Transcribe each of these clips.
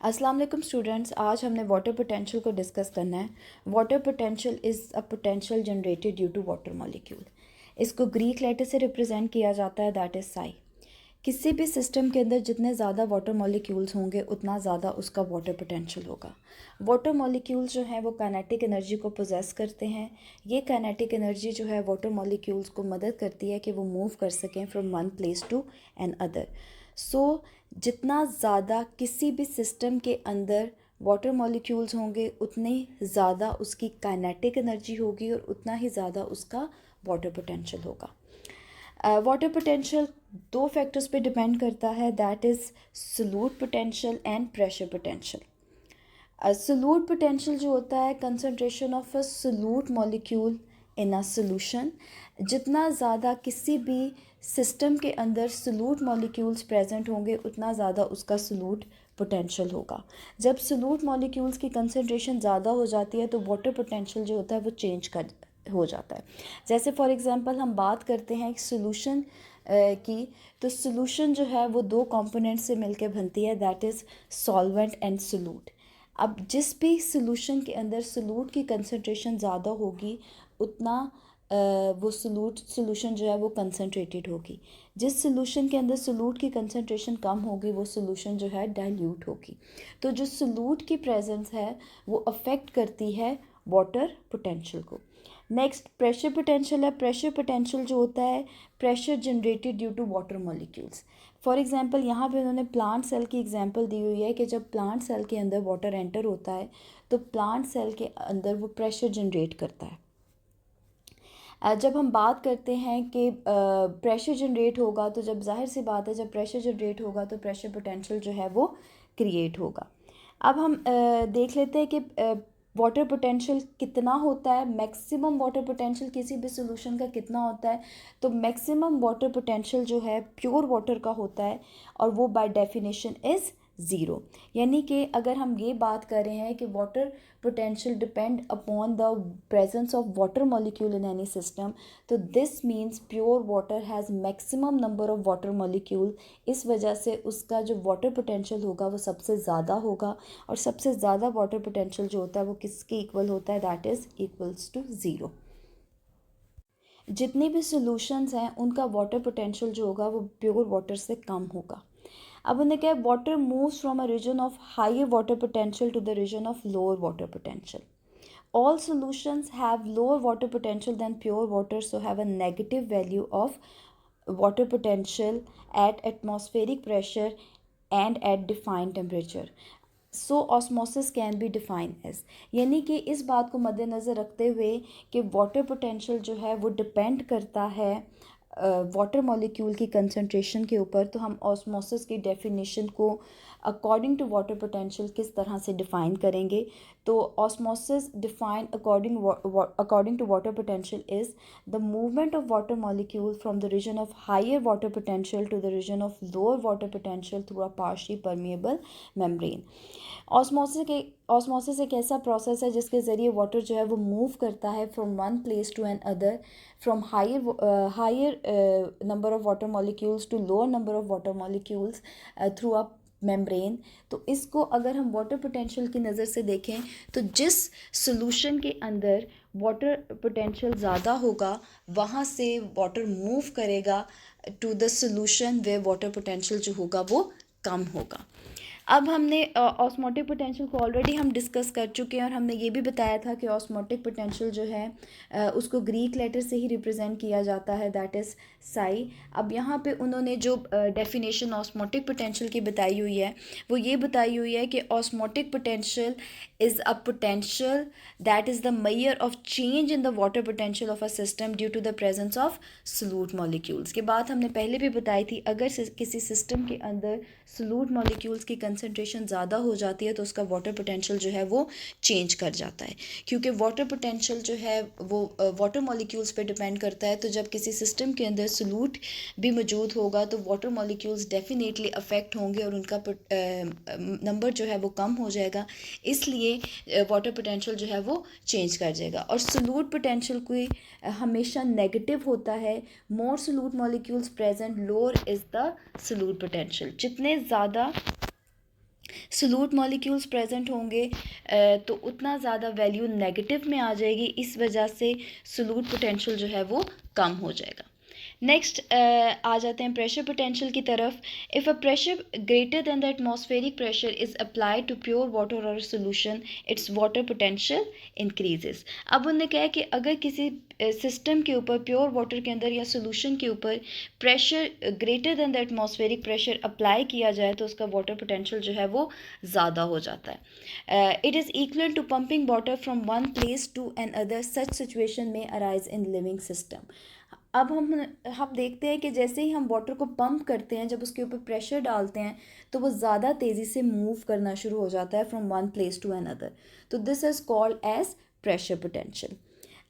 अस्सलाम वालेकुम स्टूडेंट्स, आज हमने वाटर पोटेंशियल को डिस्कस करना है। Water potential is a potential generated due to water molecule. इसको ग्रीक लेटर से रिप्रेजेंट किया जाता है, दैट इज़ साई। किसी भी सिस्टम के अंदर जितने ज़्यादा वाटर मॉलिक्यूल्स होंगे उतना ज़्यादा उसका वाटर पोटेंशियल होगा। वाटर मॉलिक्यूल्स जो हैं वो काइनेटिक एनर्जी को पोजेस करते हैं। ये काइनेटिक एनर्जी जो है वाटर मॉलिक्यूल्स को मदद करती है कि वो मूव कर सकें from one place to another. So जितना ज़्यादा किसी भी सिस्टम के अंदर वाटर मॉलिक्यूल्स होंगे उतने ज़्यादा उसकी काइनेटिक एनर्जी होगी और उतना ही ज़्यादा उसका वाटर पोटेंशियल होगा। वाटर पोटेंशियल दो फैक्टर्स पे डिपेंड करता है, that is solute potential and pressure potential. Solute potential जो होता है concentration of a solute molecule in a solution. जितना ज़्यादा किसी भी सिस्टम के अंदर सोल्यूट मॉलिक्यूल्स प्रेजेंट होंगे उतना ज़्यादा उसका सोल्यूट पोटेंशियल होगा। जब सोल्यूट मॉलिक्यूल्स की कंसंट्रेशन ज़्यादा हो जाती है तो वाटर पोटेंशियल जो होता है वो चेंज कर हो जाता है। जैसे फॉर एग्जांपल हम बात करते हैं एक सोल्यूशन की, तो सोल्यूशन जो है वो दो कंपोनेंट से मिलकर बनती है, that is solvent and solute. अब जिस भी सोल्यूशन के अंदर सोल्यूट की कंसंट्रेशन ज़्यादा होगी उतना वो सोल्यूशन जो है वो कंसंट्रेटेड होगी। जिस सोल्यूशन के अंदर सोल्यूट की कंसंट्रेशन कम होगी वो सोल्यूशन जो है डाइल्यूट होगी। तो जो सोल्यूट की प्रेजेंस है वो अफेक्ट करती है वाटर पोटेंशियल को। नेक्स्ट प्रेशर पोटेंशियल है। प्रेशर पोटेंशियल जो होता है pressure generated due to water molecules. For example यहाँ पे उन्होंने प्लांट सेल की एग्जांपल दी हुई है कि जब प्लांट सेल के अंदर वाटर एंटर होता है तो प्लांट सेल के अंदर वो प्रेशर जनरेट करता है। जब हम बात करते हैं कि प्रेशर जनरेट होगा तो जब जाहिर सी बात है जब प्रेशर जनरेट होगा तो प्रेशर पोटेंशियल जो है वो क्रिएट होगा। अब हम देख लेते हैं कि वाटर पोटेंशियल कितना होता है। मैक्सिमम वाटर पोटेंशियल किसी भी सोल्यूशन का कितना होता है, तो मैक्सिमम वाटर पोटेंशियल जो है प्योर वाटर का होता है और वो बाय डेफिनेशन इज़ ज़ीरो। यानी कि अगर हम ये बात कर रहे हैं कि water potential depend upon the presence of water molecule in any system, तो this means pure water has maximum number of water molecule. इस वजह से उसका जो वाटर पोटेंशियल होगा वो सबसे ज़्यादा होगा और सबसे ज़्यादा वाटर पोटेंशियल जो होता है वो किसके इक्वल होता है, that is equals to zero. जितने भी सॉल्यूशंस हैं उनका वाटर पोटेंशियल जो होगा वो प्योर वाटर से कम होगा। अब उन्हें क्या है, water moves from a region of higher water potential to the region of lower water potential. All solutions have lower water potential than pure water, so have a negative value of water potential at atmospheric pressure and at defined temperature. So osmosis can be defined as, यानी कि इस बात को मद्देनज़र रखते हुए कि water potential जो है वो डिपेंड करता है वाटर मॉलिक्यूल की कंसंट्रेशन के ऊपर, तो हम ऑस्मोसिस की डेफिनेशन को अकॉर्डिंग टू वाटर पोटेंशियल किस तरह से डिफ़ाइन करेंगे। तो osmosis define according to water potential is the movement of water molecule from the region of higher water potential to the region of lower water potential through a partially permeable membrane. Osmosis एक ऐसा process है जिसके ज़रिए water जो है वो move करता है from one place to another, from higher number of water molecules to lower number of water molecules through a membrane. तो इसको अगर हम वाटर पोटेंशियल की नज़र से देखें तो जिस सॉल्यूशन के अंदर वाटर पोटेंशियल ज़्यादा होगा वहाँ से वाटर मूव करेगा to the solution way water potential जो होगा वो कम होगा। अब हमने ऑस्मोटिक पोटेंशियल को ऑलरेडी हम डिस्कस कर चुके हैं और हमने ये भी बताया था कि ऑस्मोटिक पोटेंशियल जो है उसको ग्रीक लेटर से ही रिप्रेजेंट किया जाता है, दैट इज़ साई। अब यहाँ पे उन्होंने जो डेफिनेशन ऑस्मोटिक पोटेंशियल की बताई हुई है वो ये बताई हुई है कि osmotic potential is a potential that is the measure of change in the water potential of a system due to the presence of solute molecules. की बात हमने पहले भी बताई थी, अगर किसी सिस्टम के अंदर सोल्यूट मॉलिक्यूल्स की कंसंट्रेशन ज़्यादा हो जाती है तो उसका वाटर पोटेंशियल जो है वो चेंज कर जाता है, क्योंकि वाटर पोटेंशियल जो है वो वाटर मॉलिक्यूल्स पे डिपेंड करता है। तो जब किसी सिस्टम के अंदर सोल्यूट भी मौजूद होगा तो वाटर मॉलिक्यूल्स डेफिनेटली अफेक्ट होंगे और उनका नंबर जो है वो कम हो जाएगा, इसलिए वाटर पोटेंशियल जो है वो चेंज कर जाएगा। और सोल्यूट पोटेंशियल कोई हमेशा नेगेटिव होता है। मोर solute molecules present lower is the solute potential. जितने ज़्यादा सॉल्यूट मॉलिक्यूल्स प्रेजेंट होंगे तो उतना ज़्यादा वैल्यू नेगेटिव में आ जाएगी, इस वजह से सॉल्यूट पोटेंशियल जो है वो कम हो जाएगा। नेक्स्ट आ जाते हैं प्रेशर पोटेंशियल की तरफ। If a pressure greater than the atmospheric pressure is applied to pure water और solution, its water potential increases. अब उन्होंने कहा है कि अगर किसी सिस्टम के ऊपर, प्योर वाटर के अंदर या सोल्यूशन के ऊपर pressure greater than the atmospheric pressure apply किया जाए तो उसका वाटर पोटेंशियल जो है वो ज़्यादा हो जाता है। It is equal to pumping water from one place to another, such situation में अराइज इन लिविंग सिस्टम। अब हम देखते हैं कि जैसे ही हम वाटर को पंप करते हैं, जब उसके ऊपर प्रेशर डालते हैं तो वो ज़्यादा तेज़ी से मूव करना शुरू हो जाता है from one place to another. तो this is called as pressure potential.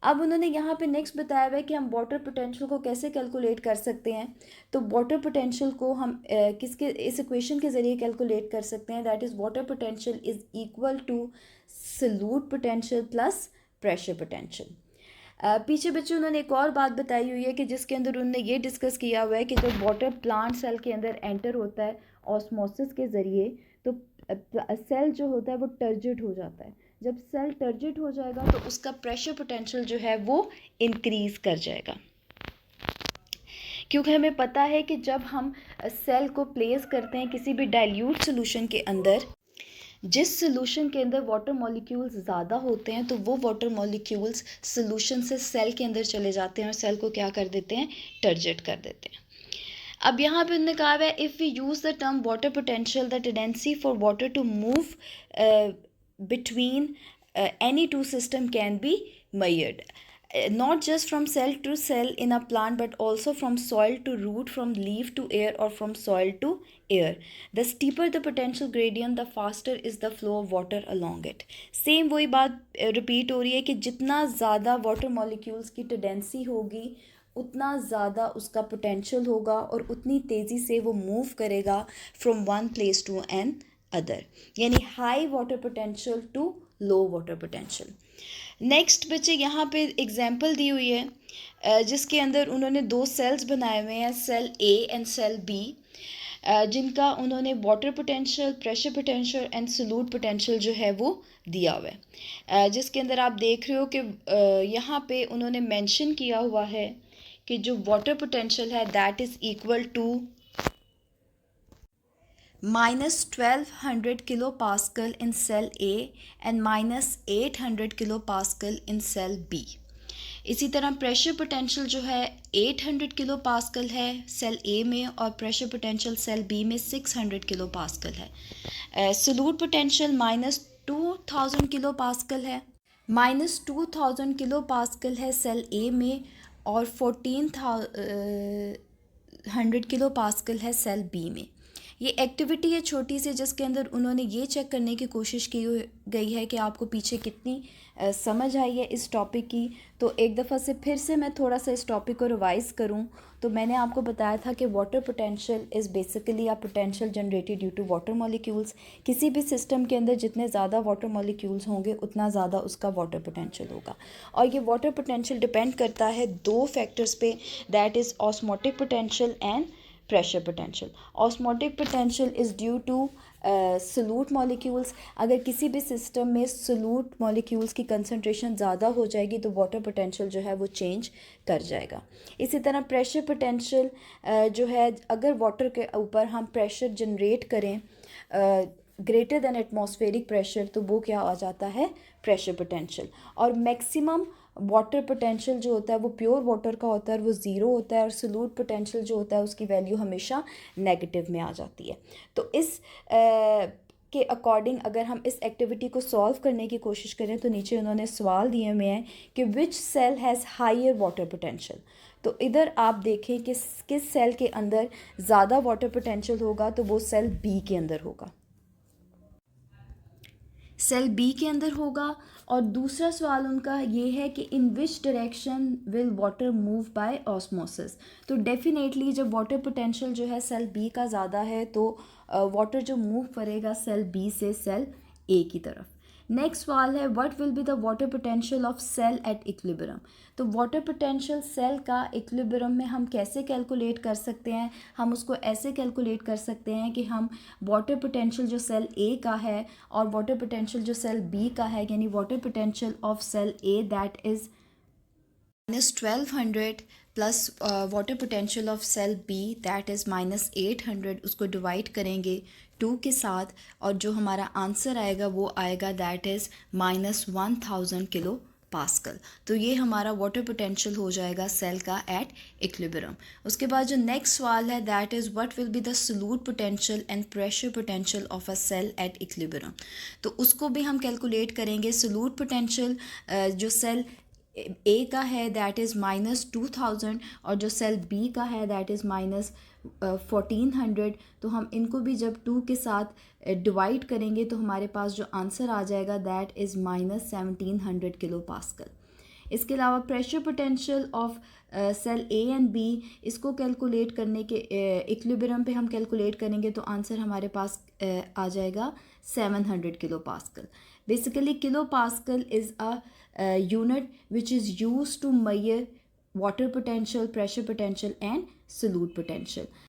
अब उन्होंने यहाँ पे नेक्स्ट बताया हुआ है कि हम वाटर पोटेंशियल को कैसे कैलकुलेट कर सकते हैं। तो वाटर पोटेंशियल को हम किसके इस इक्वेशन के ज़रिए कैलकुलेट कर सकते हैं, that is water potential is equal to solute potential plus pressure potential. पीछे बच्चों उन्होंने एक और बात बताई हुई है कि जिसके अंदर उन्होंने ये डिस्कस किया हुआ है कि जब वाटर प्लांट सेल के अंदर एंटर होता है ऑस्मोसिस के ज़रिए, तो सेल जो होता है वो टर्जिड हो जाता है। जब सेल टर्जिड हो जाएगा तो उसका प्रेशर पोटेंशियल जो है वो इंक्रीज़ कर जाएगा, क्योंकि हमें पता है कि जब हम सेल को प्लेस करते हैं किसी भी डाइल्यूट सोल्यूशन के अंदर, जिस सोल्यूशन के अंदर वाटर मॉलिक्यूल्स ज़्यादा होते हैं तो वो वाटर मॉलिक्यूल्स सोल्यूशन से सेल के अंदर चले जाते हैं और सेल को क्या कर देते हैं, टर्जिड कर देते हैं। अब यहाँ पे उन्होंने कहा है if we use the term water potential, the tendency for water to move between any two system can be measured, not just from cell to cell in a plant but also from soil to root, from leaf to air or from soil to air. The steeper the potential gradient, the faster is the flow of water along it. Same वही बात repeat हो रही है कि जितना ज़्यादा water molecules की tendency होगी उतना ज़्यादा उसका पोटेंशियल होगा और उतनी तेज़ी से वो मूव करेगा from one place to another, यानी high water potential to low water potential. Next बच्चे यहाँ पे एग्जांपल दी हुई है जिसके अंदर उन्होंने दो सेल्स बनाए हुए हैं, cell A and cell B, जिनका उन्होंने water potential, pressure potential and solute potential जो है वो दिया हुआ है। जिसके अंदर आप देख रहे हो कि यहाँ पे उन्होंने मेंशन किया हुआ है कि जो वाटर पोटेंशियल है that is equal to -1200 kilo pascal in cell A and -800 kilo pascal in cell B. इसी तरह प्रेशर पोटेंशियल जो है 800 किलो पास्कल है सेल ए में और प्रेशर पोटेंशियल सेल बी में 600 किलो पास्कल है। सॉल्यूट पोटेंशियल -2000 किलो पास्कल है, -2000 किलो पास्कल है सेल ए में और 1400 किलो पास्कल है सेल बी में। ये एक्टिविटी है छोटी सी जिसके अंदर उन्होंने ये चेक करने की कोशिश की गई है कि आपको पीछे कितनी समझ आई है इस टॉपिक की। तो एक दफ़ा से फिर से मैं थोड़ा सा इस टॉपिक को रिवाइज़ करूं तो मैंने आपको बताया था कि water potential is basically a potential generated due to water molecules. किसी भी सिस्टम के अंदर जितने ज़्यादा वाटर मॉलिक्यूल्स होंगे उतना ज़्यादा उसका वाटर पोटेंशियल होगा। और ये वाटर पोटेंशियल डिपेंड करता है दो फैक्टर्स पे, that is osmotic potential and pressure potential. Osmotic potential is due to solute molecules. अगर किसी भी सिस्टम में सॉल्यूट मॉलिक्यूल्स की कंसंट्रेशन ज़्यादा हो जाएगी तो वाटर पोटेंशियल जो है वो चेंज कर जाएगा। इसी तरह प्रेशर पोटेंशियल जो है, अगर वाटर के ऊपर हम प्रेशर जनरेट करें ग्रेटर दैन एटमॉस्फेरिक प्रेशर तो वो क्या आ जाता है, प्रेशर पोटेंशियल। और मैक्सिमम वाटर पोटेंशियल जो होता है वो प्योर वाटर का होता है और वो ज़ीरो होता है, और सॉल्यूट पोटेंशियल जो होता है उसकी वैल्यू हमेशा नेगेटिव में आ जाती है। तो इस के अकॉर्डिंग अगर हम इस एक्टिविटी को सॉल्व करने की कोशिश करें तो नीचे उन्होंने सवाल दिए हुए हैं कि which cell has higher water potential. तो इधर आप देखें कि किस सेल के अंदर ज़्यादा वाटर पोटेंशियल होगा, तो वो सेल बी के अंदर होगा, सेल बी के अंदर होगा। और दूसरा सवाल उनका ये है कि in which direction will water move by osmosis. तो डेफिनेटली जब वाटर पोटेंशियल जो है सेल बी का ज़्यादा है तो वाटर जो मूव करेगा सेल बी से सेल ए की तरफ। नेक्स्ट सवाल है what will be the water potential of cell at equilibrium. तो वाटर पोटेंशियल सेल का इक्विलिब्रियम में हम कैसे कैलकुलेट कर सकते हैं, हम उसको ऐसे कैलकुलेट कर सकते हैं कि हम वाटर पोटेंशियल जो सेल ए का है और वाटर पोटेंशियल जो सेल बी का है, यानी water potential of cell A that is -1200 plus water potential of cell B that is -800, उसको डिवाइड करेंगे 2 के साथ और जो हमारा आंसर आएगा वो आएगा दैट इज़ -1000 किलो पास्कल। तो ये हमारा वाटर पोटेंशियल हो जाएगा सेल का एट इक्विलिब्रियम। उसके बाद जो नेक्स्ट सवाल है that is what will be the solute potential and pressure potential of a cell at equilibrium. तो उसको भी हम कैलकुलेट करेंगे। सॉल्यूट पोटेंशियल जो सेल ए का है दैट इज़ -2000 और जो सेल बी का है दैट इज़ -1400। तो हम इनको भी जब 2 के साथ डिवाइड करेंगे तो हमारे पास जो आंसर आ जाएगा दैट इज़ -1700 किलो पास्कल। इसके अलावा pressure potential of cell A and B, इसको कैलकुलेट करने के इक्विलिब्रियम पे हम कैलकुलेट करेंगे तो आंसर हमारे पास आ जाएगा 700 kilo pascal. Basically kilo pascal is a unit which is used to measure water potential, pressure potential and solute potential.